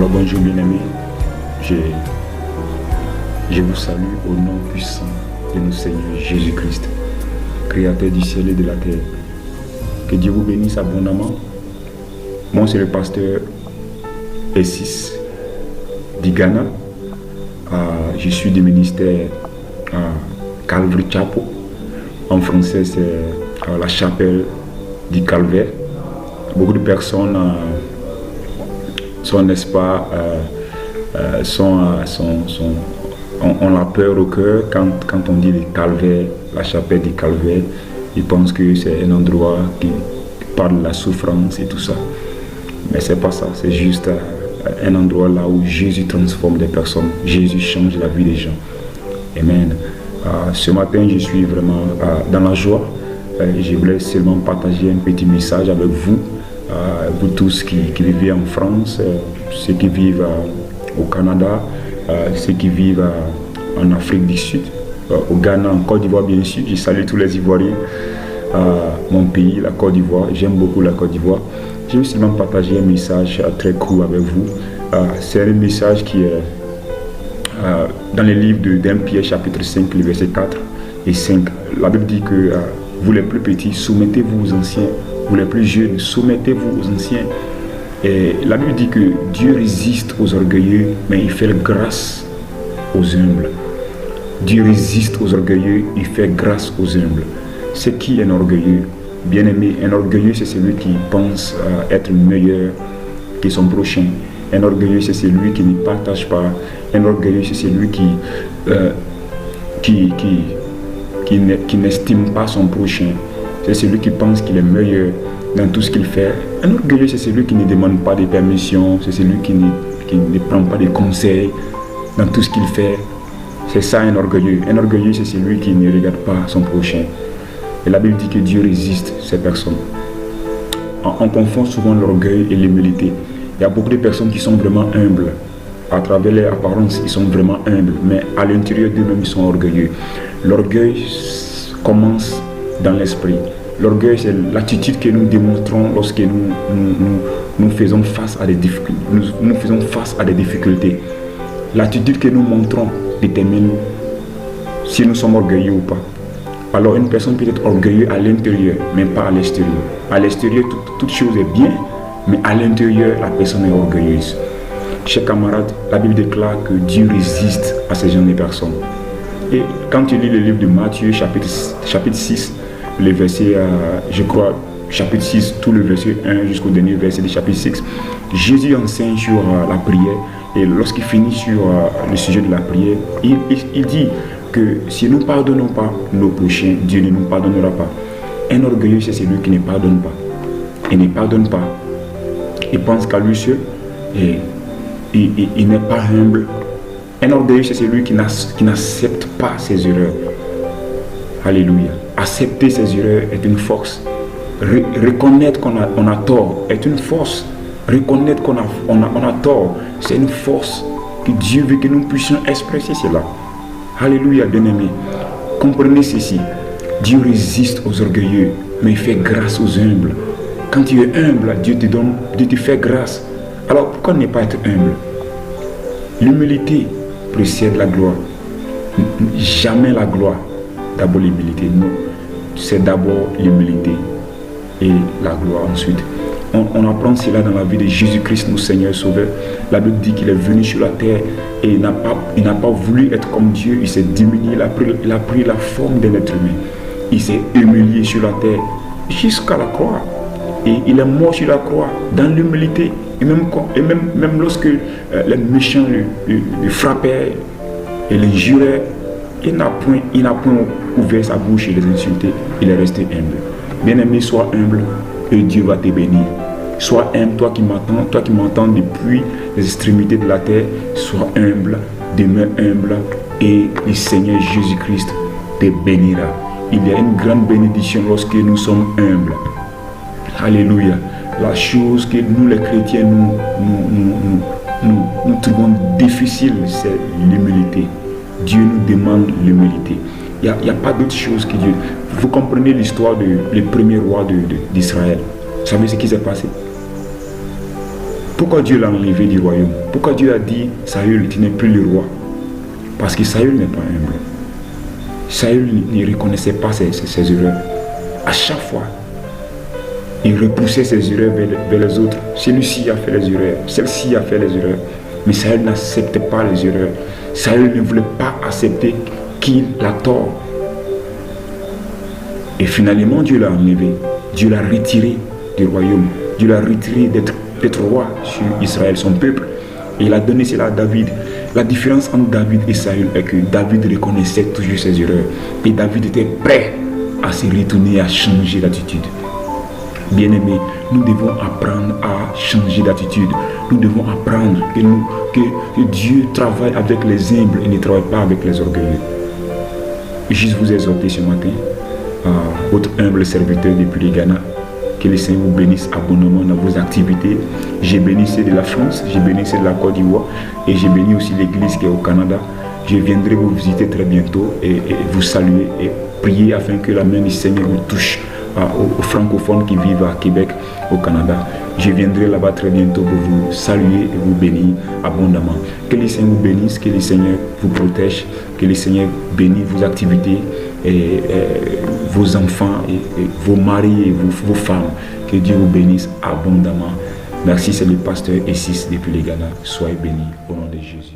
Alors bonjour bien-aimés, je vous salue au nom puissant de notre Seigneur Jésus-Christ, Créateur du ciel et de la terre. Que Dieu vous bénisse abondamment. Moi c'est le pasteur Essis du Ghana. Je suis du ministère Calvary Chapel. En français c'est la chapelle du Calvaire. Beaucoup de personnes sont, n'est-ce pas, ont la peur au cœur quand on dit le calvaire, la chapelle du calvaire. Ils pensent que c'est un endroit qui parle de la souffrance et tout ça. Mais c'est pas ça, c'est juste un endroit là où Jésus transforme des personnes. Jésus change la vie des gens. Amen. Ce matin, je suis vraiment dans la joie. Je voulais seulement partager un petit message avec vous. Vous tous qui vivez en France, ceux qui vivent au Canada, ceux qui vivent en Afrique du Sud, au Ghana, en Côte d'Ivoire bien sûr. Je salue tous les Ivoiriens, mon pays, la Côte d'Ivoire. J'aime beaucoup la Côte d'Ivoire. Je vais seulement partager un message très court avec vous. C'est un message qui est dans le livre d'Un Pierre chapitre 5, les versets 4 et 5. La Bible dit que vous les plus petits, soumettez-vous aux anciens. Vous les plus jeunes, soumettez-vous aux anciens. Et la Bible dit que Dieu résiste aux orgueilleux, mais il fait grâce aux humbles. Dieu résiste aux orgueilleux, il fait grâce aux humbles. C'est qui un orgueilleux? Bien aimé, un orgueilleux c'est celui qui pense être meilleur que son prochain. Un orgueilleux c'est celui qui ne partage pas. Un orgueilleux c'est celui qui n'estime pas son prochain. C'est celui qui pense qu'il est meilleur dans tout ce qu'il fait. Un orgueilleux, c'est celui qui ne demande pas de permission, c'est celui qui ne prend pas de conseils dans tout ce qu'il fait. C'est ça un orgueilleux. Un orgueilleux, c'est celui qui ne regarde pas son prochain. Et la Bible dit que Dieu résiste ces personnes. On confond souvent l'orgueil et l'humilité. Il y a beaucoup de personnes qui sont vraiment humbles. À travers leur apparence, ils sont vraiment humbles. Mais à l'intérieur d'eux-mêmes, ils sont orgueilleux. L'orgueil commence dans l'esprit. L'orgueil, c'est l'attitude que nous démontrons lorsque nous faisons face à des difficultés. Nous faisons face à des difficultés. L'attitude que nous montrons détermine si nous sommes orgueilleux ou pas. Alors une personne peut être orgueilleuse à l'intérieur, mais pas à l'extérieur. À l'extérieur, toute chose est bien, mais à l'intérieur, la personne est orgueilleuse. Chers camarades, la Bible déclare que Dieu résiste à ces genres de personnes. Et quand tu lis le livre de Matthieu, chapitre 6, le verset, je crois, chapitre 6, tout le verset 1 jusqu'au dernier verset du chapitre 6, Jésus enseigne sur la prière. Et lorsqu'il finit sur le sujet de la prière, il dit que si nous ne pardonnons pas nos prochains, Dieu ne nous pardonnera pas. Un orgueilleux, c'est celui qui ne pardonne pas. Il ne pardonne pas. Il pense qu'à lui seul et il n'est pas humble. Un orgueilleux, c'est celui qui n'accepte pas ses erreurs. Alléluia. Accepter ses erreurs est une force. Reconnaître qu'on a tort est une force. Reconnaître qu'on a tort, c'est une force que Dieu veut que nous puissions expresser cela. Alléluia, bien-aimés. Comprenez ceci. Dieu résiste aux orgueilleux, mais il fait grâce aux humbles. Quand tu es humble, Dieu te fait grâce. Alors pourquoi ne pas être humble? L'humilité précède la gloire. Jamais la gloire. D'abord l'humilité. Non, c'est d'abord l'humilité et la gloire ensuite. On apprend cela dans la vie de Jésus-Christ, notre Seigneur Sauveur. La Bible dit qu'il est venu sur la terre et il n'a pas voulu être comme Dieu. Il s'est diminué, il a pris la forme d'un être humain. Il s'est humilié sur la terre jusqu'à la croix. Et il est mort sur la croix dans l'humilité. Et même lorsque les méchants le frappaient et l'injuraient, il n'a point ouvert sa bouche et les insulter. Il est resté humble. Bien-aimé, sois humble et Dieu va te bénir. Sois humble, toi qui m'entends depuis les extrémités de la terre. Sois humble, demeure humble et le Seigneur Jésus-Christ te bénira. Il y a une grande bénédiction lorsque nous sommes humbles. Alléluia. La chose que nous les chrétiens nous trouvons difficile, c'est l'humilité. Dieu nous demande l'humilité. Il n'y a pas d'autre chose que Dieu. Vous comprenez l'histoire du premier roi d'Israël. Vous savez ce qui s'est passé? Pourquoi Dieu l'a enlevé du royaume? Pourquoi Dieu a dit, Saül, tu n'es plus le roi? Parce que Saül n'est pas humble. Saül ne reconnaissait pas ses erreurs. À chaque fois, il repoussait ses erreurs vers les autres. Celui-ci a fait les erreurs, celle-ci a fait les erreurs. Mais Saül n'acceptait pas les erreurs. Saül ne voulait pas accepter qu'il a tort. Et finalement, Dieu l'a enlevé. Dieu l'a retiré du royaume. Dieu l'a retiré d'être roi sur Israël, son peuple. Et il a donné cela à David. La différence entre David et Saül est que David reconnaissait toujours ses erreurs. Et David était prêt à se retourner, à changer d'attitude. Bien-aimés, nous devons apprendre à changer d'attitude. Nous devons apprendre que Dieu travaille avec les humbles et ne travaille pas avec les orgueilleux. Juste vous exhorter ce matin, votre humble serviteur depuis le Ghana, que le Seigneur vous bénisse abondamment dans vos activités. J'ai béni ceux de la France, j'ai béni ceux de la Côte d'Ivoire et j'ai béni aussi l'église qui est au Canada. Je viendrai vous visiter très bientôt et vous saluer et prier afin que la main du Seigneur vous touche aux francophones qui vivent à Québec, au Canada. Je viendrai là-bas très bientôt pour vous saluer et vous bénir abondamment. Que le Seigneur vous bénisse, que le Seigneur vous protège, que le Seigneur bénisse vos activités, et vos enfants, et vos maris et vos femmes. Que Dieu vous bénisse abondamment. Merci, c'est le pasteur Essis depuis les Ghana. Soyez bénis au nom de Jésus.